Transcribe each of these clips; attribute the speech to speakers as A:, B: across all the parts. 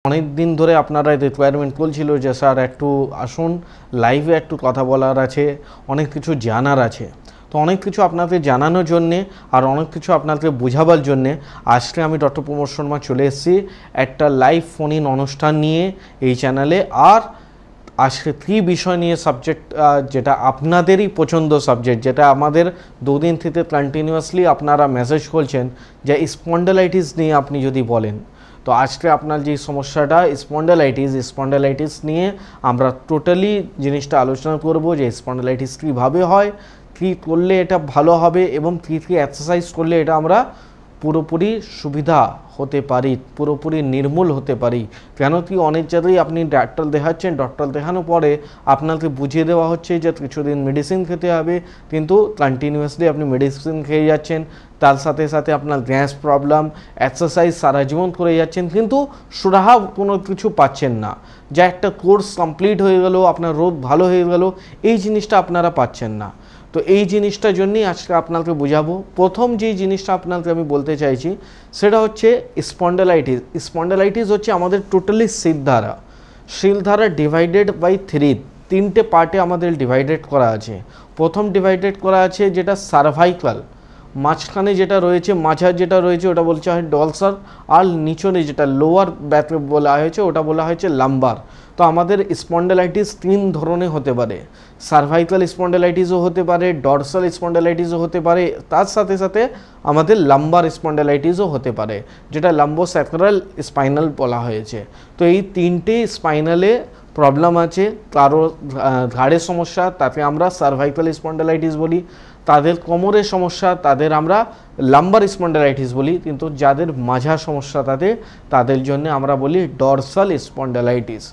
A: অনেক দিন ধরে আপনারা রিকোয়ারমেন্ট করছিল যে স্যার একটু আসুন লাইভে একটু কথা বলার আছে, অনেক কিছু জানার আছে। তো অনেক কিছু আপনাদের জানানোর জন্যে আর অনেক কিছু আপনাদের বোঝাবার জন্যে আজকে আমি ডক্টর প্রমোদ শর্মা চলে এসেছি একটা লাইভ ফোন ইন অনুষ্ঠান নিয়ে এই চ্যানেলে। আর আজকে কী বিষয় নিয়ে সাবজেক্ট, যেটা আপনাদেরই পছন্দ সাবজেক্ট, যেটা আমাদের দুদিন থেকে কন্টিনিউয়াসলি আপনারা মেসেজ করছেন যে স্পন্ডালাইটিস নিয়ে আপনি যদি বলেন। তো আজকে আপনার যে সমস্যাটা স্পন্ডালাইটিস নিয়ে আমরা টোটালি জিনিসটা আলোচনা করব যে স্পন্ডালাইটিস কীভাবে হয়, কী করলে এটা ভালো হবে এবং কী কী এক্সারসাইজ করলে এটা আমরা পুরোপুরি সুবিধা হতে পারি, পুরোপুরি নির্মূল হতে পারি। কেন কি অনেক জায়গায় আপনি ডাক্তার দেখাচ্ছেন, ডক্টর দেখানোর পরে আপনাকে বুঝিয়ে দেওয়া হচ্ছে যে কিছুদিন মেডিসিন খেতে হবে, কিন্তু কন্টিনিউয়াসলি আপনি মেডিসিন খেয়ে যাচ্ছেন, তার সাথে সাথে আপনার গ্যাস প্রবলেম, এক্সারসাইজ সারা জীবন করে যাচ্ছেন, কিন্তু সুরাহা কোনো কিছু পাচ্ছেন না। যা একটা কোর্স কমপ্লিট হয়ে গেল, আপনার রোগ ভালো হয়ে গেল, এই জিনিসটা আপনারা পাচ্ছেন না। তো এই জিনিসটার জন্যই আজকে আপনাকে বোঝাবো। প্রথম যেই জিনিসটা আপনাকে আমি বলতে চাইছি সেটা হচ্ছে স্পন্ডালাইটিস হচ্ছে আমাদের টোটালি শিরধারা ডিভাইডেড বাই তিনটে পার্টে আমাদের ডিভাইডেড করা আছে। প্রথম ডিভাইডেড করা আছে যেটা সার্ভাইকাল, মাঝখানে যেটা রয়েছে, মাঝার যেটা রয়েছে ওটা বলছে হয় ডলসার, আর নিচনে যেটা লোয়ার ব্যাক বলা হয়েছে ওটা বলা হয়েছে লাম্বার। তো আমাদের স্পন্ডালাইটিস তিন ধরনের হতে পারে, সার্ভাইকাল স্পন্ডালাইটিসও হতে পারে, ডরসাল স্পন্ডালাইটিসও হতে পারে, তার সাথে সাথে আমাদের লাম্বার স্পন্ডালাইটিসও হতে পারে, যেটা লাম্বোস্যাক্রাল স্পাইনাল বলা হয়েছে। তো এই তিনটে স্পাইনালে প্রবলেম আছে, কারো ঘাড়ের সমস্যা তাকে আমরা সার্ভাইকাল স্পন্ডালাইটিস বলি, তাদের কোমরের সমস্যা তাদের আমরা লাম্বার স্পন্ডালাইটিস বলি, কিন্তু যাদের মাঝার সমস্যা তাদের জন্য আমরা বলি ডরসাল স্পন্ডালাইটিস।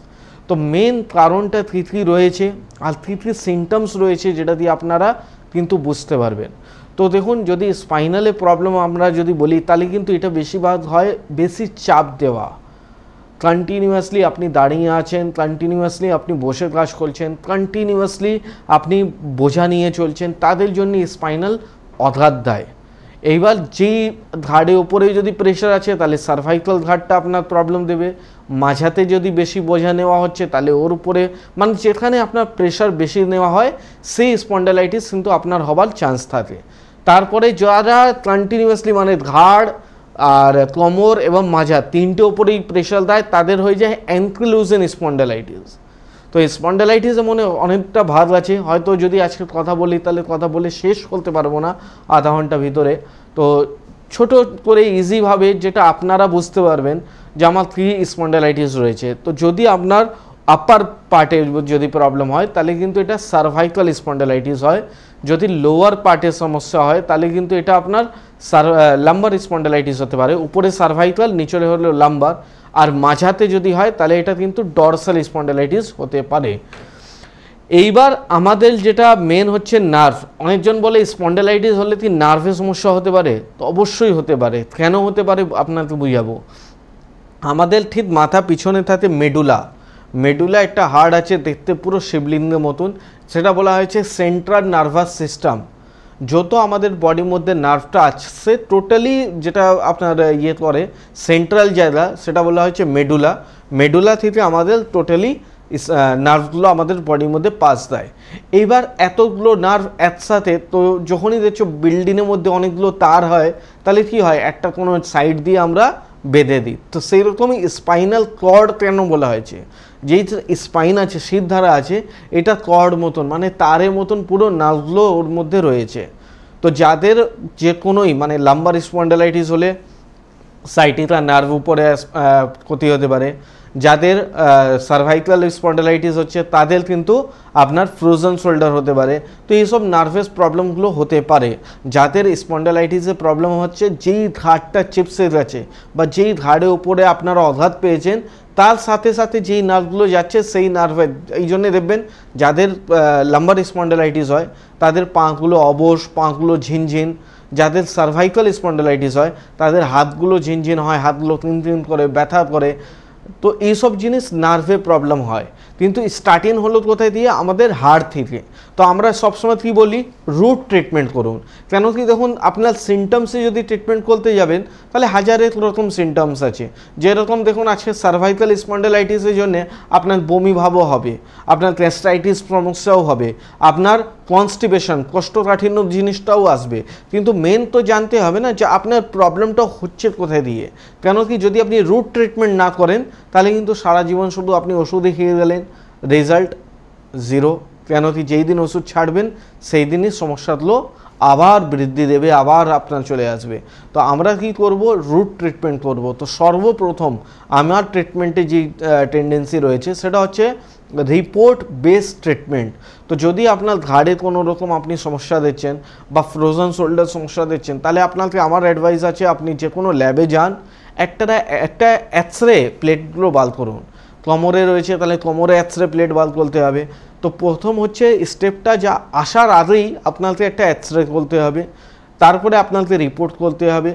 A: তো মেন কারণটা কী রয়েছে আর কী সিমটমস রয়েছে যেটা দিয়ে আপনারা কিন্তু বুঝতে পারবেন। তো দেখুন, যদি স্পাইনালে প্রবলেম আমরা যদি বলি তাহলে কিন্তু এটা বেশিরভাগ হয় বেশি চাপ দেওয়া, কন্টিনিউয়াসলি আপনি দাঁড়িয়ে আছেন, কন্টিনিউয়াসলি আপনি বসে কাজ করছেন, কন্টিনিউয়াসলি আপনি বোঝা নিয়ে চলছেন, তাদের জন্য স্পাইনাল আঘাত দেয়। এইবার যেই ঘাড়ের ওপরে যদি প্রেশার আছে তাহলে সার্ভাইকাল ঘাড়টা আপনার প্রবলেম দেবে, মাঝাতে যদি বেশি বোঝা নেওয়া হচ্ছে তাহলে ওর উপরে, মানে যেখানে আপনার প্রেশার বেশি নেওয়া হয় সেই স্পন্ডালাইটিস কিন্তু আপনার হবার চান্স থাকে। তারপরে যারা কন্টিনিউয়াসলি মানে ঘাড় আর কোমর এবং মাজা তিনটে ওপরেই প্রেশার দেয় তাদের হয়ে যায় অ্যাঙ্কিলোজিং স্পন্ডালাইটিস। তো স্পন্ডালাইটিসে মনে অনেকটা ভাগ আছে, হয়তো যদি আজকে কথা বলি তাহলে কথা বলে শেষ করতে পারবো না আধা ঘন্টা ভিতরে। তো ছোট করে ইজিভাবে যেটা আপনারা বুঝতে পারবেন যে আমার কী স্পন্ডালাইটিস রয়েছে। তো যদি আপনার আপার পার্টে যদি প্রবলেম হয় তাহলে কিন্তু এটা সার্ভাইকাল স্পন্ডালাইটিস হয়, যদি লোয়ার পার্টের সমস্যা হয় তাহলে কিন্তু এটা আপনার লাম্বার স্পন্ডালাইটিস হতে পারে, উপরে সার্ভাইকাল নিচে হলো লাম্বার, আর মাঝাতে যদি হয় তাহলে এটা কিন্তু ডরসাল স্পন্ডালাইটিস হতে পারে। এইবার আমাদের যেটা মেন হচ্ছে নার্ভ। অনেকজন বলে স্পন্ডালাইটিস হলে কি নার্ভের সমস্যা হতে পারে? তো অবশ্যই হতে পারে। কেন হতে পারে আপনাকে বুঝাবো। আমাদের ঠিক মাথা পিছনে থাকে মেডুলা একটা হাড় আছে দেখতে পুরো শিবলিঙ্গের মতন, সেটা বলা হয়েছে সেন্ট্রাল নার্ভাস সিস্টেম। যত আমাদের বডির মধ্যে নার্ভটা আছে টোটালি যেটা আপনার করে সেন্ট্রাল জায়গা সেটা বলা হয়েছে মেডুলা থেকে আমাদের টোটালি নার্ভগুলো আমাদের বডির মধ্যে পাস দেয়। এইবার এতগুলো নার্ভ একসাথে, তো যখনই দেখছো বিল্ডিংয়ের মধ্যে অনেকগুলো তার হয় তাহলে কি হয়, একটা কোনো সাইড দিয়ে আমরা বেঁধে দিই। তো সেই রকমই স্পাইনাল কর্ড কেন বলা হয়েছে, যেই স্পাইন আছে, শিরধারা আছে, এটা কর্ড মতন মানে তারের মতন পুরো নার্ভগুলো ওর মধ্যে রয়েছে। তো যাদের যে কোনোই মানে লাম্বার স্পন্ডালাইটিস হলে সাইটিকা নার্ভ উপরে ক্ষতি হতে পারে, যাদের সার্ভাইকাল স্পন্ডালাইটিস হচ্ছে তাদের কিন্তু আপনার ফ্রোজেন শোল্ডার হতে পারে। তো এইসব নার্ভাস প্রবলেমগুলো হতে পারে। যাদের স্পন্ডালাইটিসের প্রবলেম হচ্ছে যেই ঘাড়টা চিপসে গেছে বা যেই ঘাড়ের উপরে আপনারা আঘাত পেয়েছেন তার সাথে সাথে যেই নার্ভগুলো যাচ্ছে সেই নার্ভের, এই জন্যে দেখবেন যাদের লাম্বার স্পন্ডালাইটিস হয় তাদের পাগুলো অবশ, পাগুলো ঝিনঝিন, যাদের সার্ভাইকাল স্পন্ডালাইটিস হয় তাদের হাতগুলো ঝিনঝিন হয়, হাতগুলো তিন করে ব্যথা করে। তো এইসব জিনিস নার্ভে প্রবলেম হয়। কিন্তু স্টার্টিং হলো কোথায় দিয়ে, আমাদের হাড় থেকে। তো আমরা সবসময় কী বলি, রুট ট্রিটমেন্ট করুন। কেন কি দেখুন, আপনার সিমটমসে যদি ট্রিটমেন্ট করতে যাবেন তাহলে হাজারের রকম সিমটমস আছে। যেরকম দেখুন আজকে সার্ভাইকাল স্পন্ডালাইটিসের জন্য আপনার বমি ভাবও হবে, আপনার গ্যাস্ট্রাইটিস সমস্যাও হবে, আপনার কনস্টিপেশন কোষ্ঠকাঠিন্য জিনিসটাও আসবে। কিন্তু মেন তো জানতে হবে না যে আপনার প্রবলেমটা হচ্ছে কোথায় দিয়ে। কেন কি যদি আপনি রুট ট্রিটমেন্ট না করেন তাহলে কিন্তু সারা জীবন শুধু আপনি ওষুধে খেয়ে গেলেন, রেজাল্ট জিরো। কেন কি যেই দিন ওষুধ ছাড়বেন সেই দিনই সমস্যাগুলো আবার বৃদ্ধি দেবে, আবার আপনার চলে আসবে। তো আমরা কি করব, রুট ট্রিটমেন্ট করব। তো সর্বপ্রথম আমার ট্রিটমেন্টে যে টেন্ডেন্সি রয়েছে সেটা হচ্ছে রিপোর্ট বেসড ট্রিটমেন্ট। তো যদি আপনার ঘাড়ে কোনো রকম আপনি সমস্যা দিচ্ছেন বা ফ্রোজেন শোল্ডার সমস্যা দিচ্ছেন, তাহলে আপনাকে আমার অ্যাডভাইস আছে আপনি যে কোনো ল্যাবে যান, একটা এক্সরে প্লেটগুলো বার করুন। কোমরে রয়েছে তাহলে কোমরে এক্সরে প্লেট বার করতে হবে। তো প্রথম হচ্ছে স্টেপটা, যা আসার আগেই আপনাকে একটা এক্সরে করতে হবে, তারপরে আপনাকে রিপোর্ট করতে হবে।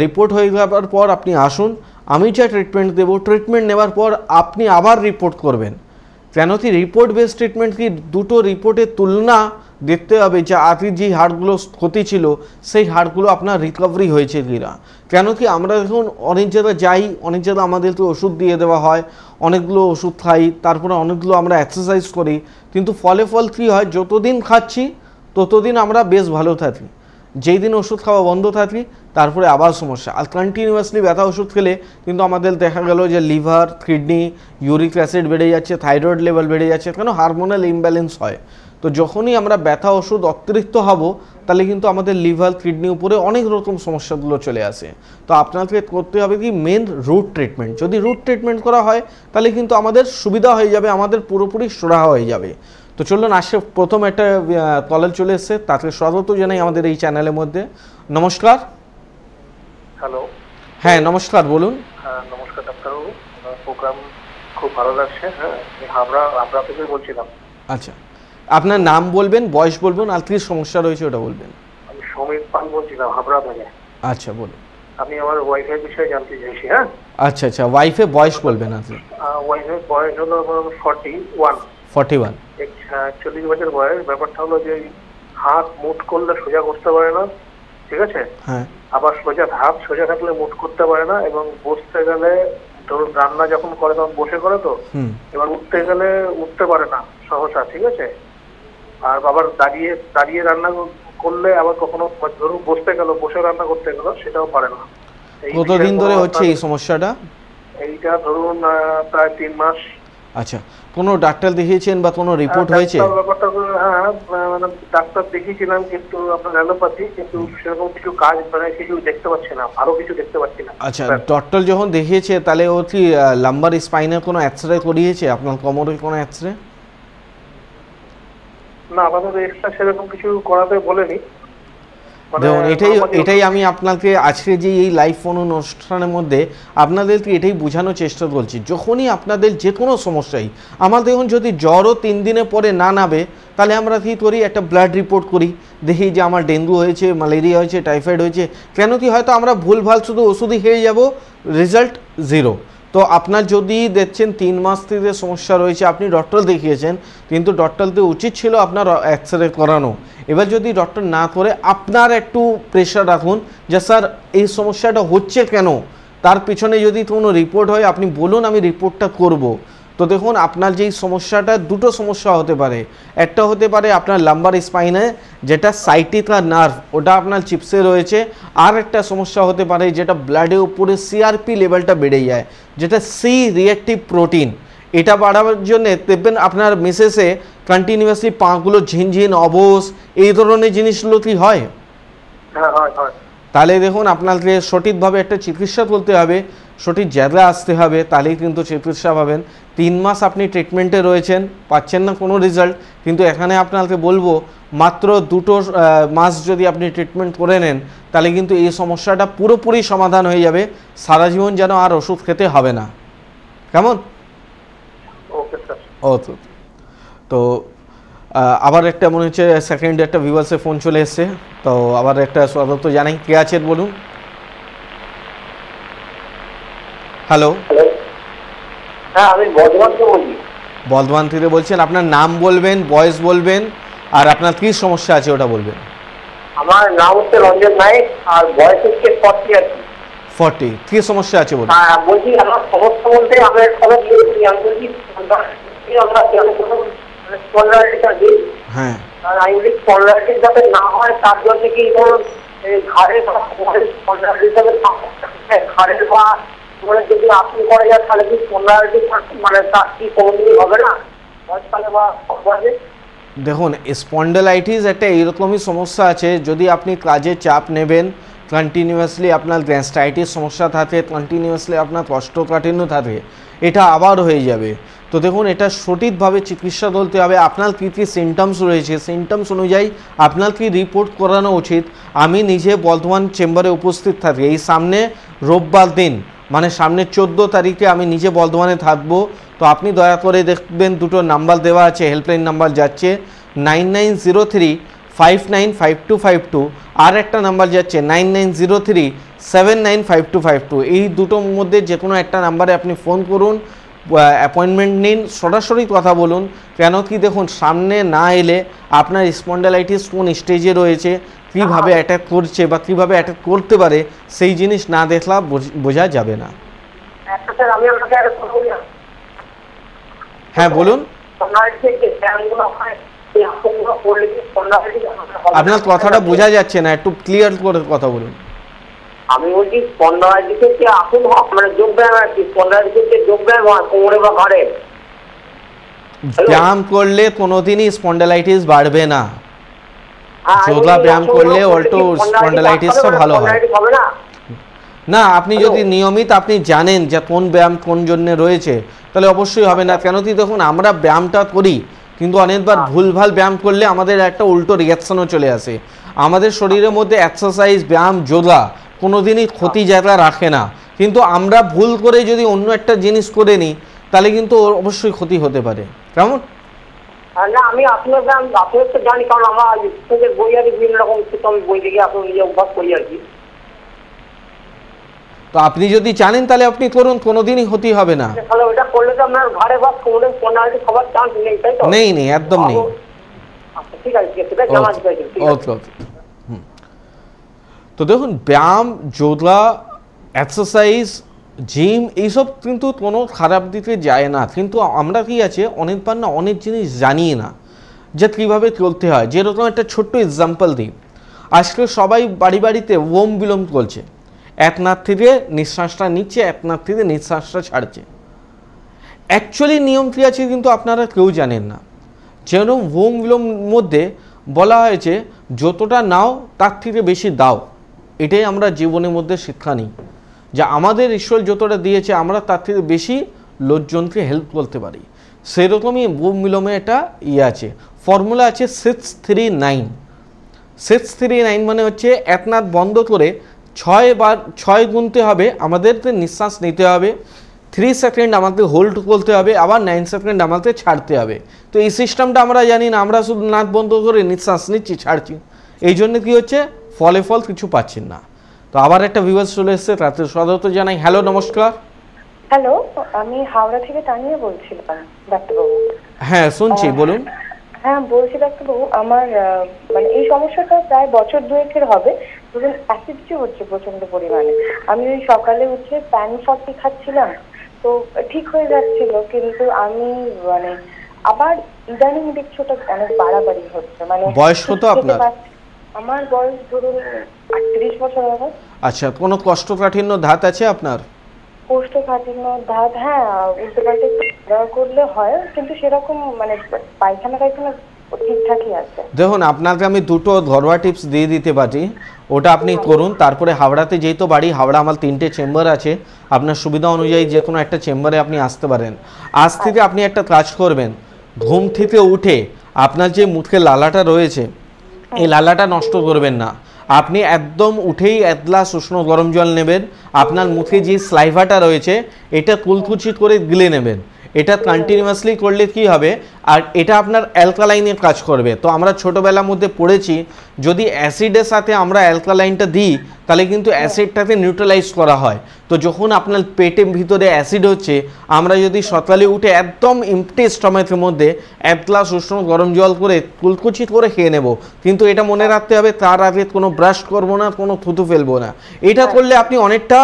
A: রিপোর্ট হয়ে যাওয়ার পর আপনি আসুন, আমি যা ট্রিটমেন্ট দেবো, ট্রিটমেন্ট নেওয়ার পর আপনি আবার রিপোর্ট করবেন। কেন কি রিপোর্ট বেসড ট্রিটমেন্ট কি, দুটো রিপোর্টের তুলনা দেখতে হবে যে আগে যে হাড়গুলো ক্ষতি ছিল সেই হাড়গুলো আপনার রিকভারি হয়েছে কিনা। কেন কি আমরা দেখুন অনেক জায়গায় যাই, অনেক জায়গায় আমাদেরকে ওষুধ দিয়ে দেওয়া হয়, অনেকগুলো ওষুধ খাই, তারপরে অনেকগুলো আমরা এক্সারসাইজ করি, কিন্তু ফল কী হয়, যতদিন খাচ্ছি ততদিন আমরা বেশ ভালো থাকি। যেই দিন ওষুধ খাওয়া বন্ধ থাকি তারপরে আবার সমস্যা। আর কন্টিনিউয়াসলি ব্যথা ওষুধ খেলে কিন্তু আমাদের দেখা গেল যে লিভার, কিডনি, ইউরিক অ্যাসিড বেড়ে যাচ্ছে, থাইরয়েড লেভেল বেড়ে যাচ্ছে, কেন হারমোনাল ইমব্যালেন্স হয়। তো যখনই আমরা ব্যথা ওষুধ অতিরিক্ত হব তাহলে কিন্তু আমাদের লিভার, কিডনি উপরে অনেক রকম সমস্যাগুলো চলে আসে। তো আপনাকে করতে হবে কি, মেন রুট ট্রিটমেন্ট। যদি রুট ট্রিটমেন্ট করা হয় তাহলে কিন্তু আমাদের সুবিধা হয়ে যাবে, আমাদের পুরোপুরি সুরাহা হয়ে যাবে। তো চলুন আসে, প্রথম একটা কলার চলে এসছে, তাকে স্বাগত জানাই আমাদের এই চ্যানেলের মধ্যে। নমস্কার।
B: হ্যালো।
A: হ্যাঁ নমস্কার, বলুন।
B: হ্যাঁ নমস্কার ডাক্তারবাবু, প্রোগ্রাম খুব ভালো লাগছে। হ্যাঁ আমি হাবড়া থেকে বলছিলাম।
A: আচ্ছা, আপনার নাম বলবেন, বয়স বলবেন, আর কি সমস্যা রয়েছে ওটা বলবেন।
B: আমি সমীর পাল বলছিলাম হাবড়া থেকে।
A: আচ্ছা বলুন।
B: আমি আমার ওয়াইফের বিষয়ে জানতে চাইছি। হ্যাঁ
A: আচ্ছা আচ্ছা, ওয়াইফে বয়স বলবেন আপনি।
B: ওয়াইফের বয়স হলো 41।
A: 41।
B: 40 বছর বয়স। ব্যাপারটা হলো যে হাত মুট করলে সোজা করতে পারে না, ঠিক আছে?
A: হ্যাঁ।
B: আবার হাত সোজা থাকলে মুট করতে পারে না, এবং বসতে গেলে ধরুন রান্না যখন করে তখন বসে করে, তো এবার উঠতে গেলে উঠতে পারে না সহসা, ঠিক আছে? আর আবার দাঁড়িয়ে দাঁড়িয়ে রান্না করলে আবার কখনো ধরুন বসতে গেল, বসে রান্না করতে গেল, সেটাও পারে না।
A: কতদিন ধরে হচ্ছে এই সমস্যাটা?
B: এইটা ধরুন প্রায় 3 মাস।
A: আচ্ছা, কোনো ডাক্তার দেখিয়েছেন বা কোনো রিপোর্ট হয়েছে?
B: ব্যাপারটা হ্যাঁ মানে ডাক্তার দেখিয়েছিলাম, কিন্তু আপনার অ্যালোপ্যাথি, কিন্তু সেরকম কিছু কাজ মানে কিছু দেখতে পাচ্ছি না, আরো কিছু দেখতে পাচ্ছি না।
A: আচ্ছা, ডক্টর যখন দেখিয়েছে তাহলে ও কি লাম্বার স্পাইনের কোনো এক্সরে করিয়েছে, আপনার কোমরের কোনো এক্সরে?
B: না, আপাতত এক্সট্রা সেরকম কিছু করাতে বলেনি।
A: দেখুন এটাই আমি আপনাকে আজকে যে এই লাইভ ফোন অনুষ্ঠানের মধ্যে আপনাদেরকে এটাই বোঝানোর চেষ্টা করছি। যখনই আপনাদের যে কোনো সমস্যাই, আমার দেখুন যদি জ্বরও 3 দিনের পরে না নামে তাহলে আমরা কী করি, একটা ব্লাড রিপোর্ট করি, দেখি যে আমার ডেঙ্গু হয়েছে, ম্যালেরিয়া হয়েছে, টাইফয়েড হয়েছে। কেন কি হয়তো আমরা ভুলভাল শুধু ওষুধই খেয়ে যাব, রেজাল্ট জিরো। তো আপনার যদি দেখছেন 3 মাস থেকে সমস্যা রয়েছে, আপনি ডক্টর দেখিয়েছেন, কিন্তু ডক্টরদের উচিত ছিল আপনার এক্সরে করানো। এবার যদি ডক্টর না করে আপনার একটু প্রেশার রাখুন যে স্যার এই সমস্যাটা হচ্ছে কেন, তার পিছনে যদি কোনো রিপোর্ট হয় আপনি বলুন আমি রিপোর্টটা করব। তো দেখুন আপনার যেই সমস্যাটা, দুটো সমস্যা হতে পারে। একটা হতে পারে আপনার লাম্বার স্পাইনে যেটা সাইটিকা নার্ভ, ওটা আপনার চিপসে রয়েছে। আর একটা সমস্যা হতে পারে যেটা ব্লাডের উপরে সিআরপি লেভেলটা বেড়ে যায়, যেটা সি রিঅ্যাক্টিভ প্রোটিন। এটা বাড়াবার জন্য দেখবেন আপনার মিসেসে কন্টিনিউয়াসলি পাগুলো ঝিনঝিন, অবশ, এই ধরনের জিনিসগুলো কি হয়?
B: হ্যাঁ হয়।
A: তাহলে দেখুন আপনাকে সঠিকভাবে একটা চিকিৎসা করতে হবে, সঠিক জায়গায় আসতে হবে, তাহলেই কিন্তু চিকিৎসা পাবেন। 3 মাস আপনি ট্রিটমেন্টে রয়েছেন, পাচ্ছেন না কোনো রেজাল্ট, কিন্তু এখানে আপনাকে বলবো মাত্র 2 মাস যদি আপনি ট্রিটমেন্ট করে নেন তাহলে কিন্তু এই সমস্যাটা পুরোপুরি সমাধান হয়ে যাবে। সারা জীবন যেন আর ওষুধ খেতে হবে না। কেমন?
B: Okay sir.
A: ওকে। তো আবার একটা মনে হচ্ছে সেকেন্ড একটা ভিউয়ার্সের ফোন চলে এসছে, তো আবার একটা স্বাগত জানাই। কে আছেন বলুন? হ্যালো।
B: হ্যাঁ আমি বর্ধমান থেকে বলছি।
A: বর্ধমান থেকে বলছেন, আপনার নাম বলবেন, বয়স বলবেন, আর আপনার কী সমস্যা আছে ওটা বলবেন।
C: আমার নাম হচ্ছে রঞ্জন নায়ক আর বয়স হচ্ছে 40 আর কি।
A: 40, কী সমস্যা আছে বলুন।
C: হ্যাঁ বলছি, আমার সমস্যা বলতে আমি খবর দিয়েছি, আমি বলছি আমরা স্পন্ডালাইটিসটা দিই।
A: হ্যাঁ,
C: আর আমি বলি স্পন্ডালাইটিস যাতে না হয় তার জন্য কি ধরুন ঘাড়ের বা স্পন্ডালাইটিস ঘাড়ের বা যদি আপনি করা যায় তাহলে কি স্পন্ডালাইটিস মানে তার কি কোনোদিনই হবে না বয়সকালে বা বয়সে?
A: দেখুন, স্পন্ডালাইটিস একটা এইরকমই সমস্যা আছে, যদি আপনি কাজে চাপ নেবেন, কন্টিনিউয়াসলি আপনার গ্যাস্ট্রাইটিস সমস্যা থাকে, কন্টিনিউয়াসলি আপনার কোষ্ঠকাঠিন্য থাকে, এটা আবার হয়ে যাবে। তো দেখুন, এটা সঠিকভাবে চিকিৎসা করতে হবে। আপনার কী কী সিমটমস রয়েছে, সিমটমস অনুযায়ী আপনার কি রিপোর্ট করানো উচিত। আমি নিজে বর্ধমান চেম্বারে উপস্থিত থাকি, এই সামনে রোববার দিন মানে সামনে 14 তারিখে আমি নিজে বর্ধমানে থাকবো। তো আপনি দয়া করে দেখবেন, দুটো নাম্বার দেওয়া আছে, হেল্পলাইন নাম্বার যাচ্ছে 9903595252, আর একটা নাম্বার যাচ্ছে 9903795252। এই দুটোর মধ্যে যে কোনো একটা নাম্বারে আপনি ফোন করুন, অ্যাপয়েন্টমেন্ট নিন, সরাসরি কথা বলুন। কেন কি দেখুন, সামনে না এলে আপনার স্পন্ডালাইটিস কোন স্টেজে রয়েছে, কীভাবে অ্যাটাক করছে বা কীভাবে অ্যাটাক করতে পারে, সেই জিনিস না দেখলে বোঝা যাবে না।
C: স্যার আমি আপনাকে একটা কথা বলি।
A: হ্যাঁ বলুন, আপনার কথাটা বোঝা যাচ্ছে না, একটু ক্লিয়ার করে কথা বলুন।
C: আমি বলছি স্পন্ডালাইটিসের যে আসল মানে যোগব্যায়াম আর কি, স্পন্ডালাইটিসের যে যোগব্যায়াম হয় কোমরে বা ঘাড়ে,
A: ব্যায়াম করলে কোনোদিনই স্পন্ডালাইটিস বাড়বে না। যোগা ব্যায়াম করলে উল্টো স্পন্ডালাইটিসটা ভালো হয় না। আপনি যদি নিয়মিত আপনি জানেন যে কোন ব্যায়াম কোন জন্য রয়েছে, তাহলে অবশ্যই হবে না। কেন কি দেখুন, আমরা ব্যায়ামটা করি কিন্তু অনেকবার ভুলভাল ব্যায়াম করলে আমাদের একটা উল্টো রিয়াকশনও চলে আসে। আমাদের শরীরের মধ্যে এক্সারসাইজ, ব্যায়াম, যোগা কোনোদিনই ক্ষতি জায়গা রাখে না, কিন্তু আমরা ভুল করে যদি অন্য একটা জিনিস করে নিই তাহলে কিন্তু অবশ্যই ক্ষতি হতে পারে। কেমন
C: না, আমি আপনার ব্যায়াম আপনার তো জানি, কারণ আমার বই আর বিভিন্ন রকম আমি বই থেকে আপনার নিজে অভ্যাস করি আর কি।
A: তো আপনি যদি জানেন তাহলে আপনি করুন, কোনোদিনই ক্ষতি হবে না।
C: তাহলে ওটা করলে তো আপনার ঘাড়ে বা কোমরে স্পন্ডালাইটিস হওয়ার চান্স নেই, তাই তো?
A: নেই নেই, একদম নেই।
C: আচ্ছা ঠিক আছে, সেটা জানা যাবে।
A: ওকে ওকে। তো দেখুন, ব্যায়াম, যোগা, এক্সারসাইজ, জিম এইসব কিন্তু কোনো খারাপ দিকে যায় না, কিন্তু আমরা কি আছে অনেকবার না অনেক জিনিস জানি না যে কীভাবে চলতে হয়। যেরকম একটা ছোট্ট এক্সাম্পল দিই, আজকে সবাই বাড়ি বাড়িতে ওম বিলোম করছে, এক নাক থেকে নিঃশ্বাসটা নিচ্ছে, এক নাক থেকে নিঃশ্বাসটা ছাড়ছে। অ্যাকচুয়ালি নিয়ম কী আছে কিন্তু আপনারা কেউ জানেন না। যেন ওম বিলোম মধ্যে বলা হয়েছে যতটা নাও তার থেকে বেশি দাও। এটাই আমরা জীবনের মধ্যে শিক্ষা নিই, যে আমাদের ঈশ্বর যতটা দিয়েছে আমরা তার থেকে বেশি লোকজনকে হেল্প করতে পারি। সেরকমই ওম বিলোমে একটা আছে, ফর্মুলা আছে 639। 639 মানে হচ্ছে এক নাক বন্ধ করে 6 গুনতে হবে, আমাদেরকে নিঃশ্বাস নিতে হবে, 3 সেকেন্ড আমাকে হোল্ড করতে হবে, আবার 9 সেকেন্ড আমাকে ছাড়তে হবে। তো এই সিস্টেমটা আমরা জানি না, আমরা শুধু নাক বন্ধ করে নিঃশ্বাস নিচ্ছি, ছাড়ছি। এই জন্য কী হচ্ছে, ফল কিছু পাচ্ছেন না। তো আবার একটা ভিউয়ার্স চলে এসছে, তাতে স্বাগত জানাই। হ্যালো, নমস্কার।
D: হ্যালো, আমি হাওড়া থেকে তানিয়া বলছিলাম ডাক্তারবাবু।
A: হ্যাঁ শুনছি, বলুন।
D: হ্যাঁ বলছি ডাক্তারবাবু, আমার মানে এই সমস্যাটা প্রায় বছর দুয়েকের হবে। ধরুন অ্যাসিডিটি হচ্ছে প্রচন্ড পরিমাণে। আমি ওই সকালে উঠে প্যান-40 খাচ্ছিলাম, তো ঠিক হয়ে যাচ্ছিল, কিন্তু আমি মানে আবার ইদানিং দেখছি ওটা অনেক বাড়াবাড়ি হচ্ছে। মানে
A: বয়স কত আপনার?
D: আমার বয়স ধরুন 38 বছর হবে।
A: আচ্ছা, কোনো কোষ্ঠকাঠিন্য ধাত আছে আপনার?
D: কোষ্ঠকাঠিন্য ধাত, হ্যাঁ উল্টো পাল্টে করলে হয়, কিন্তু সেরকম মানে পায়খানা ঠিকঠাকই আছে।
A: দেখুন, আপনাকে আমি দুটো ঘরোয়া টিপস দিয়ে দিতে পারি, ওটা আপনি করুন। তারপরে হাওড়াতে যেহেতু বাড়ি, হাওড়া আমার 3টে চেম্বার আছে, আপনার সুবিধা অনুযায়ী যে কোনো একটা চেম্বারে আপনি আসতে পারেন। আজ থেকে আপনি একটা কাজ করবেন, ঘুম থেকে উঠে আপনার যে মুখে লালাটা রয়েছে এই লালাটা নষ্ট করবেন না। আপনি একদম উঠেই 1 গ্লাস উষ্ণ গরম জল নেবেন, আপনার মুখে যে স্লাইভাটা রয়েছে এটা কুলকুচি করে গিলে নেবেন। এটা কন্টিনিউয়াসলি করলে কি হবে, আর এটা আপনার অ্যালকালাইনের কাজ করবে। তো আমরা ছোটোবেলার মধ্যে পড়েছি যদি অ্যাসিডের সাথে আমরা অ্যালকালাইনটা দিই তাহলে কিন্তু অ্যাসিডটাকে নিউট্রালাইজ করা হয়। তো যখন আপনার পেটের ভিতরে অ্যাসিড হচ্ছে, আমরা যদি সকালে উঠে একদম এমটি স্টমাকের মধ্যে 1 গ্লাস উষ্ণ গরম জল করে কুলকুচি করে খেয়ে নেব, কিন্তু এটা মনে রাখতে হবে তার আগে কোনো ব্রাশ করবো না, কোনো থুতু ফেলবো না। এটা করলে আপনি অনেকটা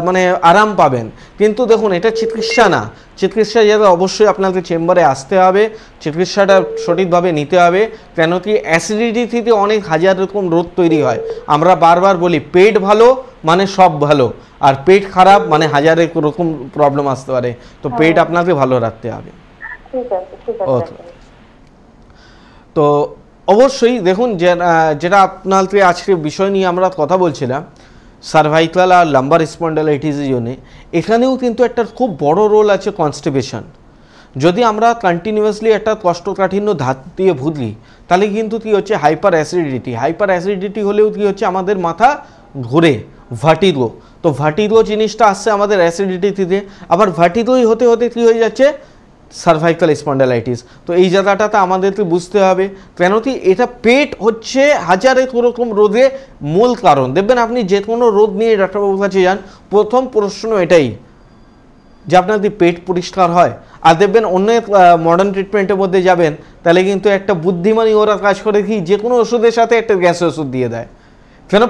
A: মানে আরাম পাবেন। কিন্তু দেখুন এটা চিকিৎসা না, চিকিৎসা যাতে অবশ্যই আপনাকে চেম্বারে আসতে হবে, চিকিৎসাটা সঠিকভাবে নিতে হবে। কেন কি অ্যাসিডিটি থেকে অনেক হাজার রকম রোগ তৈরি হয়। আমরা বারবার বলি পেট ভালো মানে সব ভালো, আর পেট খারাপ মানে হাজার রকম প্রবলেম আসতে পারে। তো পেট আপনাকে ভালো রাখতে হবে। তো অবশ্যই দেখুন যেটা আপনাকে আজকে বিষয় নিয়ে আমরা কথা বলছিলাম সার্ভাইকাল আর লাম্বার স্পন্ডালাইটিসের জন্য, এখানেও কিন্তু একটা খুব বড় রোল আছে কনস্টিপেশন। যদি আমরা কন্টিনিউয়াসলি একটা কষ্টকাঠিন্য ধাত দিয়ে ভুগি তাহলে কিন্তু কী হচ্ছে হাইপার অ্যাসিডিটি। হাইপার অ্যাসিডিটি হলেও কী হচ্ছে আমাদের মাথা ঘুরে, ভার্টিগো। তো ভার্টিগো জিনিসটা আসছে আমাদের অ্যাসিডিটি থেকে, আবার ভার্টিগোই হতে হতে কী হয়ে যাচ্ছে সার্ভাইকাল স্পন্ডালাইটিস। তো এই জায়গাটাতে আমাদেরকে বুঝতে হবে, কেন কি এটা পেট হচ্ছে হাজারেক রকম রোগে মূল কারণ। দেখবেন আপনি যে কোনো রোগ নিয়ে ডাক্তারবাবুর কাছে যান, প্রথম প্রশ্ন এটাই যে আপনার যদি পেট পরিষ্কার হয়। আর দেখবেন অন্য মডার্ন ট্রিটমেন্টের মধ্যে যাবেন তাহলে কিন্তু একটা বুদ্ধিমানই ওরা কাজ করে কি যে কোনো ওষুধের সাথে একটা গ্যাস ওষুধ দিয়ে দেয়। কেন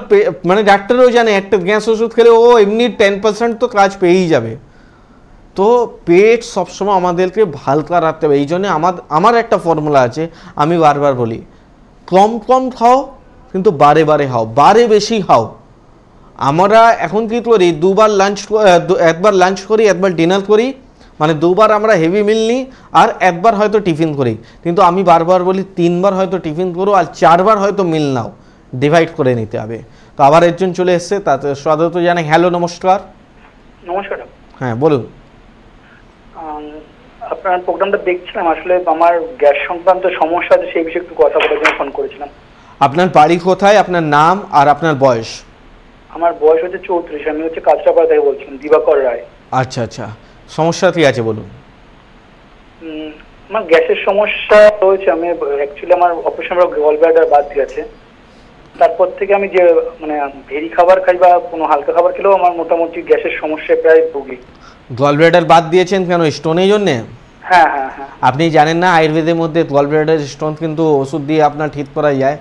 A: মানে ডাক্তারও জানে একটা গ্যাস ওষুধ খেলে ও এমনি 10% তো কাজ পেয়েই যাবে। তো পেট সবসময় আমাদেরকে হালকা রাখতে হবে। এই জন্যে আমার একটা ফর্মুলা আছে, আমি বারবার বলি কম কম খাও কিন্তু বারে বারে খাও, বারে বেশি খাও। আমরা এখন কী করি, একবার লাঞ্চ করি, একবার ডিনার করি, মানে 2 বার আমরা হেভি মিল নিই আর 1 বার হয়তো টিফিন করি। কিন্তু আমি বারবার বলি 3 বার হয়তো টিফিন করো আর 4 বার হয়তো মিল নাও, ডিভাইড করে নিতে হবে। তো আবার একজন চলে এসছে, তাতে স্বাগত জানাই। হ্যালো, নমস্কার।
C: নমস্কার।
A: হ্যাঁ বলুন।
C: আপনার প্রোগ্রামটা দেখছিলাম, আসলে আমার গ্যাস সংক্রান্ত সমস্যা আছে, সেই বিষয়ে একটু কথা বলার জন্য ফোন করেছিলাম।
A: আপনার বাড়ি কোথায়, আপনার নাম আর আপনার বয়স?
C: আমার বয়স হচ্ছে 34, আমি হচ্ছে কাঁচরাপাড়া থেকে বলছিলাম, দিবাকর রায়।
A: আচ্ছা আচ্ছা, সমস্যা কি আছে বলুন।
C: আমার গ্যাসের সমস্যা রয়েছে, আমি অ্যাকচুয়ালি আমার অপারেশন গল ব্লাডার বাদ দিয়েছে। তারপর থেকে আমি যে মানে ভেরি খাবার খাই বা কোনো হালকা খাবার খেলেও আমার মোটামুটি গ্যাসের সমস্যায় প্রায় ভুগি।
A: গল ব্লাডার বাদ দিয়েছেন কেন, স্টোনের জন্যে?
C: হ্যাঁ হ্যাঁ হ্যাঁ।
A: আপনি জানেন না আয়ুর্বেদের মধ্যে গল ব্লাডার স্টোন কিন্তু ওষুধ দিয়ে আপনার ঠিক করা যায়?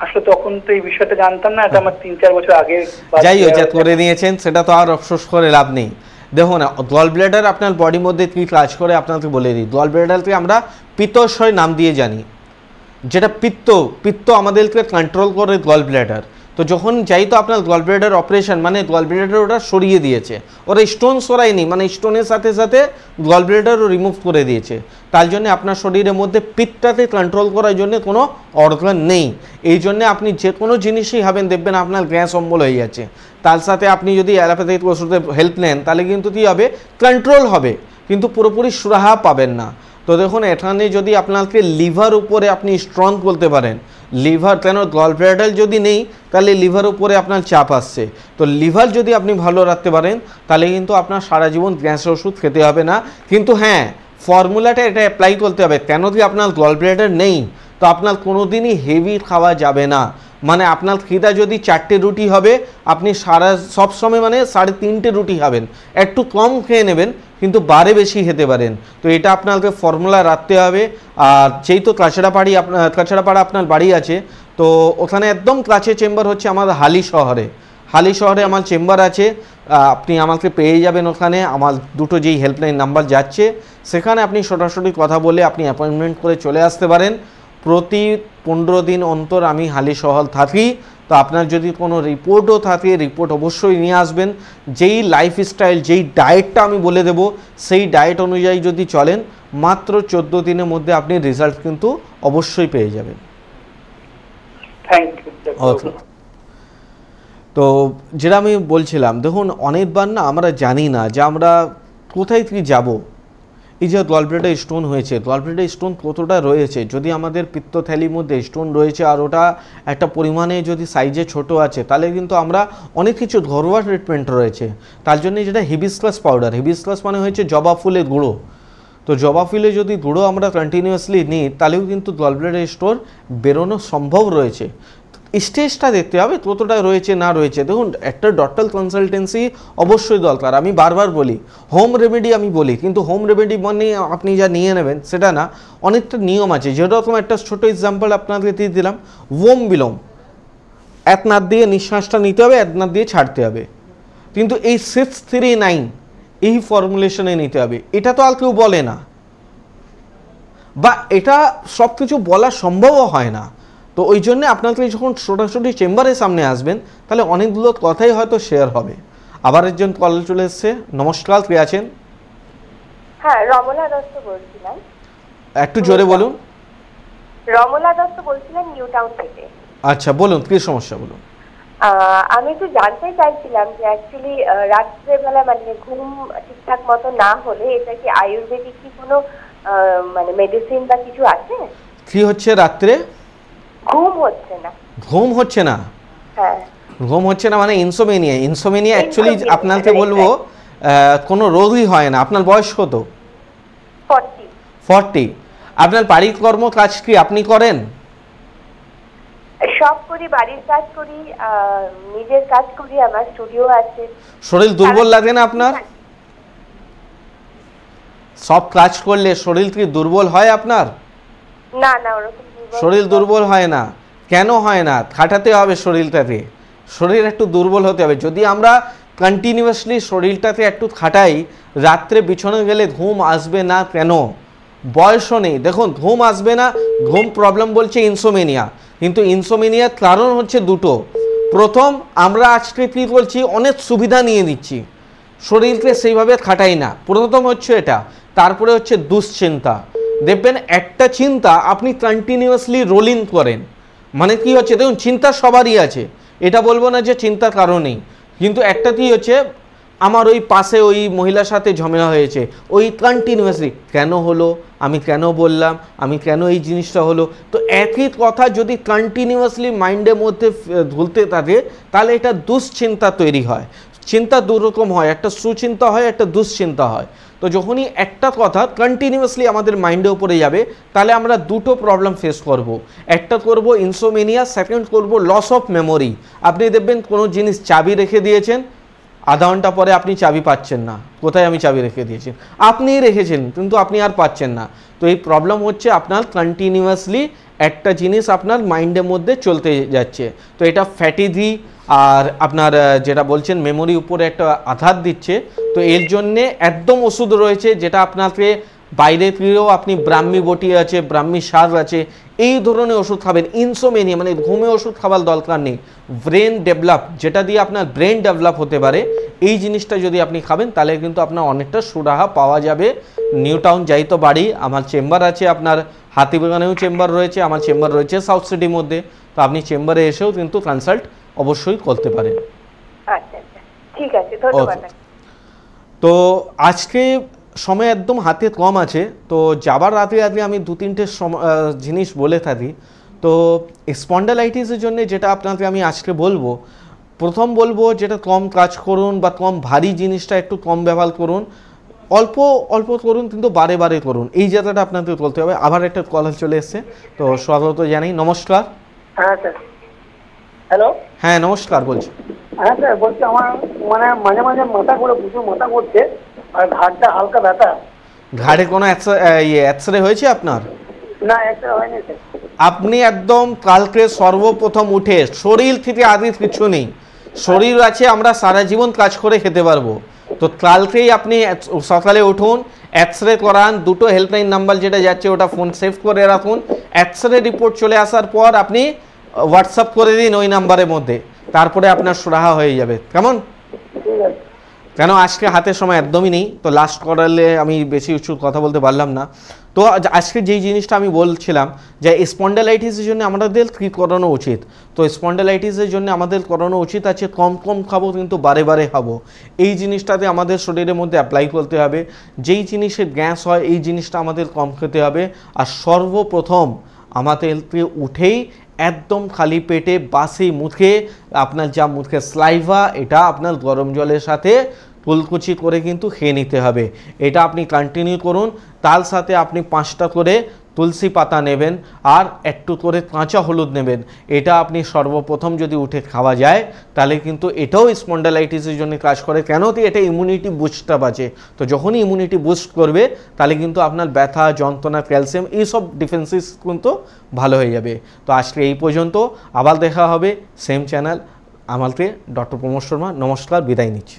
C: আসলে তখন তো এই বিষয়টা জানতাম না, এটা আমার 3-4 বছর আগে।
A: যাই হোক, যা করে নিয়েছেন সেটা তো আর অফসোস করে লাভ নেই। দেখুন গল ব্লাডার আপনার বডির মধ্যে কী কাজ করে আপনাকে বলে দিই। গল ব্লাডারকে আমরা পিত্তাশয় নাম দিয়ে জানি, যেটা পিত্ত আমাদেরকে কন্ট্রোল করে গল ব্লাডার। তো যখন যাই তো আপনার গল ব্লাডার অপারেশন, মানে গল ব্লাডার ওটা সরিয়ে দিয়েছে, ওরা স্টোন সরায়নি, মানে স্টোনের সাথে সাথে গল ব্লাডারও রিমুভ করে দিয়েছে। তার জন্য আপনার শরীরের মধ্যে পিত্তটাকে কন্ট্রোল করার জন্য কোনো অর্গান নেই। এই জন্য আপনি যে কোনো জিনিসই খাবেন দেখবেন আপনার গ্যাস অম্বল হয়ে যাচ্ছে। তার সাথে আপনি যদি অ্যালোপ্যাথিক ওষুধের হেল্প নেন তাহলে কিন্তু কী হবে, কন্ট্রোল হবে, কিন্তু পুরোপুরি সুরাহা পাবেন না। তো দেখুন এখানে যদি আপনাকে লিভার উপরে আপনি স্ট্রং বলতে পারেন, লিভার কেন গল ব্লাডার যদি নেই তাহলে লিভার উপরে আপনার চাপ আসছে। তো লিভার যদি আপনি ভালো রাখতে পারেন তাহলে কিন্তু আপনার সারা জীবন গ্যাস ওষুধ খেতে হবে না। কিন্তু হ্যাঁ, ফর্মুলাটা এটা অ্যাপ্লাই করতে হবে। কেন কি আপনার গল ব্লাডার নেই তো আপনার কোনো দিনই হেভি খাওয়া যাবে না। মানে আপনার খিদা যদি 4টে রুটি হবে, আপনি সবসময় মানে 3.5 রুটি খাবেন, একটু কম খেয়ে নেবেন কিন্তু বারে বেশি খেতে পারেন। তো এটা আপনাকে ফর্মুলা রাখতে হবে। আর যেই তো কাছড়াপাড়া আপনার বাড়ি আছে, তো ওখানে একদম কাছে চেম্বার হচ্ছে আমাদের হালি শহরে আমার চেম্বার আছে। আপনি আমাকে পেয়ে যাবেন ওখানে। আমার দুটো যেই হেল্পলাইন নাম্বার যাচ্ছে সেখানে আপনি সরাসরি কথা বলে আপনি অ্যাপয়েন্টমেন্ট করে চলে আসতে পারেন। প্রতি 15 দিন অন্তর আমি হালি শহর থাকি। তো আপনার যদি কোনো রিপোর্টও থাকে, রিপোর্ট অবশ্যই নিয়ে আসবেন। যেই লাইফস্টাইল, যেই ডায়েটটা আমি বলে দেব সেই ডায়েট অনুযায়ী যদি চলেন, মাত্র 14 দিনের মধ্যে আপনি রেজাল্ট কিন্তু অবশ্যই পেয়ে যাবেন।
C: Thank you.
A: তো যেটা আমি বলছিলাম, দেখুন অনেকবার না আমরা জানি না যে আমরা কোথায় কি যাব। এই যে গল ব্লাডার স্টোন হয়েছে, গল ব্লাডার স্টোন কতটা রয়েছে, যদি আমাদের পিত্তথলির মধ্যে স্টোন রয়েছে আর ওটা একটা পরিমাণে যদি সাইজে ছোট আছে তাহলে কিন্তু আমরা অনেক কিছু ঘরোয়া ট্রিটমেন্ট রয়েছে। তার জন্য যেটা হিবিস্কাস পাউডার, হিবিস্কাস মানে হচ্ছে জবা ফুলের গুঁড়ো। তো তো জবা ফুলে যদি গুঁড়ো আমরা কন্টিনিউয়াসলি নিই তাহলেও কিন্তু গল ব্লাডার স্টোন বেরোনো সম্ভব রয়েছে। স্টেজটা দেখতে হবে কতটা রয়েছে না রয়েছে। দেখুন একটা ডক্টর কনসালটেন্সি অবশ্যই দরকার। আমি বারবার বলি হোম রেমেডি আমি বলি, কিন্তু হোম রেমেডি মানে আপনি যা নিয়ে নেবেন সেটা না, অনেকটা নিয়ম আছে। যেরকম একটা ছোটো এক্সাম্পল আপনাকে দিয়ে দিলাম, ওম বিলোম, এক নাক দিয়ে নিঃশ্বাসটা নিতে হবে, এক নাক দিয়ে ছাড়তে হবে, কিন্তু এই 639 এই ফর্মুলেশনে নিতে হবে। এটা তো আর কেউ বলে না, বা এটা সব কিছু বলা সম্ভবও হয় না। তো ওই জন্যে আপনাকে যখন সরাসরি চেম্বারের সামনে আসবেন তাহলে অনেকগুলো কথাই হয়তো শেয়ার হবে। আবার একজন কল চলে এসছে। নমস্কার, কে আছেন?
D: হ্যাঁ, রমলা দত্ত বলছিলাম।
A: একটু জোরে বলুন।
D: রমলা দত্ত বলছিলাম নিউ টাউন থেকে।
A: আচ্ছা বলুন, কি সমস্যা বলুন।
D: আমি একটু জানতে চাইছিলাম যে অ্যাকচুয়ালি রাত্রেবেলা মানে ঘুম ঠিকঠাক মতো না হলে এটা কি আয়ুর্বেদিক কি কোনো মানে মেডিসিন বা কিছু আছে?
A: কি হচ্ছে রাত্রে?
D: ঘুম হচ্ছে না।
A: ঘুম হচ্ছে না?
D: হ্যাঁ,
A: ঘুম হচ্ছে না মানে ইনসোমেনিয়া। ইনসোমেনিয়া অ্যাকচুয়ালি আপনাকে বলবো কোনো রোগই হয় না। আপনার বয়স কত? 40। আপনার বাড়ির কর্ম কাজ কি আপনি করেন?
D: সব করি, বাড়ির কাজ করি, নিজের কাজ করি, আমার স্টুডিও আছে।
A: শরীর দুর্বল লাগে না আপনার? সব কাজ করলে শরীর কি দুর্বল হয় আপনার?
D: না না, ওরকম
A: শরীর দুর্বল হয় না। কেন হয় না? খাটাতে হবে শরীরটাকে, শরীর একটু দুর্বল হতে হবে। যদি আমরা কন্টিনিউয়াসলি শরীরটাকে একটু খাটাই, রাত্রে বিছানা গেলে ঘুম আসবে না কেন? বয়সও নেই। দেখুন ঘুম আসবে না, ঘুম প্রবলেম বলছে ইনসোমেনিয়া, কিন্তু ইনসোমেনিয়ার কারণ হচ্ছে দুটো। প্রথম, আমরা আজকে কী বলছি, অনেক সুবিধা নিয়ে নিচ্ছি, শরীরকে সেইভাবে খাটাই না। প্রথম হচ্ছে এটা। তারপরে হচ্ছে দুশ্চিন্তা। দেখবেন একটা চিন্তা আপনি কন্টিনিউয়াসলি রোলিং করেন, মানে কি হচ্ছে, দেখুন চিন্তা সবারই আছে, এটা বলবো না যে চিন্তার কারণেই, কিন্তু একটা কি হচ্ছে, আমার ওই পাশে ওই মহিলার সাথে ঝামেলা হয়েছে, ওই কন্টিনিউয়াসলি কেন হলো, আমি কেন বললাম, আমি কেন এই জিনিসটা হলো। তো একই কথা যদি কন্টিনিউয়াসলি মাইন্ডের মধ্যে ধুলতে থাকে তাহলে এটা দুশ্চিন্তা তৈরি হয়। চিন্তা দুরকম হয়, একটা সুচিন্তা হয়, একটা দুশ্চিন্তা হয়। তো যখনই একটা কথা কন্টিনিউয়াসলি আমাদের মাইন্ডের উপরে যাবে তাহলে আমরা দুটো প্রবলেম ফেস করব। একটা করব ইনসোমেনিয়া, সেকেন্ড করব লস অফ মেমোরি। আপনি দেখবেন কোনো জিনিস চাবি রেখে দিয়েছেন, আধা ঘন্টা পরে আপনি চাবি পাচ্ছেন না, কোথায় আমি চাবি রেখে দিয়েছি, আপনিই রেখেছেন কিন্তু আপনি আর পাচ্ছেন না। তো এই প্রবলেম হচ্ছে আপনার কন্টিনিউয়াসলি একটা জিনিস আপনার মাইন্ডের মধ্যে চলতে যাচ্ছে। তো এটা ফ্যাটিজি আর আপনার যেটা বলছেন মেমোরি উপরে একটা আঘাত দিচ্ছে। তো এর জন্যে একদম ওষুধ রয়েছে, যেটা আপনাকে বাইরে থেকেও আপনি ব্রাহ্মী বটি আছে, ব্রাহ্মী শাক আছে, এই ধরনের ওষুধ খাবেন। ইনসোমেনিয়া মানে ঘুমে ওষুধ খাবার দরকার নেই। ব্রেন ডেভেলপ, যেটা দিয়ে আপনার ব্রেন ডেভেলপ হতে পারে, এই জিনিসটা যদি আপনি খাবেন তাহলে কিন্তু আপনার অনেকটা সুরাহা পাওয়া যাবে। নিউ টাউন যাই তো বাড়ি, আমার চেম্বার আছে, আপনার হাতিবাগানেও চেম্বার রয়েছে, আমার চেম্বার রয়েছে সাউথ সিটির মধ্যে। তো আপনি চেম্বারে এসেও কিন্তু কনসাল্ট অবশ্যই করতে পারেন।
D: আচ্ছা আচ্ছা, ঠিক আছে, ধন্যবাদ।
A: তো আজকে সময় একদম হাতে কম আছে, তো যাবার রাতে আগে আমি দু তিনটে জিনিস বলে থাকি। তো স্পন্ডালাইটিসের জন্য যেটা আপনাকে আমি আজকে বলবো, প্রথম বলবো যেটা কম কাজ করুন বা কম ভারী জিনিসটা একটু কম ব্যবহার করুন, অল্প অল্প করুন কিন্তু বারে বারে করুন, এই জায়গাটা আপনাকে বলতে হবে। আবার একটা কল চলে এসছে, তো স্বাগত জানাই। নমস্কার।
C: হ্যাঁ স্যার, হ্যালো।
A: হ্যাঁ নমস্কার, বলছি।
C: হ্যাঁ স্যার, বলছি আমার মানে মাঝে মাঝে মাথা করে প্রচুর মাথা করছে আর ঘাড়টা হালকা ব্যথা।
A: ঘাড়ে কোনো এক্সরে হয়েছে আপনার?
C: না, এক্সরে হয়নি স্যার।
A: আপনি একদম কালকে সর্বপ্রথম উঠে, শরীর থেকে আগে কিছু নেই, শরীর আছে আমরা সারা জীবন কাজ করে খেতে পারবো। তো কালকেই আপনি সকালে উঠুন, এক্সরে করান, দুটো হেল্পলাইন নাম্বার যেটা যাচ্ছে ওটা ফোন সেভ করে রাখুন। এক্সরে রিপোর্ট চলে আসার পর আপনি হোয়াটসঅ্যাপ করে দিন ওই নাম্বারের মধ্যে, তারপরে আপনার সুরাহা হয়ে যাবে। কেমন?
C: ঠিক আছে।
A: কেন আজকে হাতের সময় একদমই নেই, তো লাস্ট করালে আমি বেশি উঁচু কথা বলতে পারলাম না। তো আজকে যেই জিনিসটা আমি বলছিলাম যে স্পন্ডালাইটিসের জন্য আমাদের কী করানো উচিত, তো স্পন্ডালাইটিসের জন্য আমাদের করানো উচিত আছে কম কম খাবো কিন্তু বারে বারে খাবো। এই জিনিসটাতে আমাদের শরীরের মধ্যে অ্যাপ্লাই করতে হবে। যেই জিনিসের গ্যাস হয় এই জিনিসটা আমাদের কম খেতে হবে। আর সর্বপ্রথম আমাদেরকে উঠেই একদম খালি পেটে বাসি মুখে আপনার যা মুখে স্লাইভা, এটা আপনার গরম জলের সাথে কুলকুচি করে কিন্তু খেয়ে নিতে হবে। এটা আপনি কন্টিনিউ করুন। তার সাথে আপনি 5টা করে তুলসী পাতা নেবেন আর একটু করে কাঁচা হলুদ নেবেন। এটা আপনি সর্বপ্রথম যদি উঠে খাওয়া যায় তাহলে কিন্তু এটাও স্পন্ডালাইটিসের জন্য কাজ করে। কেন কি এটা ইমিউনিটি বুস্টআপ আছে, তো যখনই ইমিউনিটি বুস্ট করবে তাহলে কিন্তু আপনার ব্যথা, যন্ত্রণা, ক্যালসিয়াম এইসব ডিফেন্সেস কিন্তু ভালো হয়ে যাবে। তো আজকে এই পর্যন্ত, আবার দেখা হবে সেম চ্যানেল আমাকে ডক্টর প্রমোদ শর্মা। নমস্কার, বিদায় নিচ্ছি।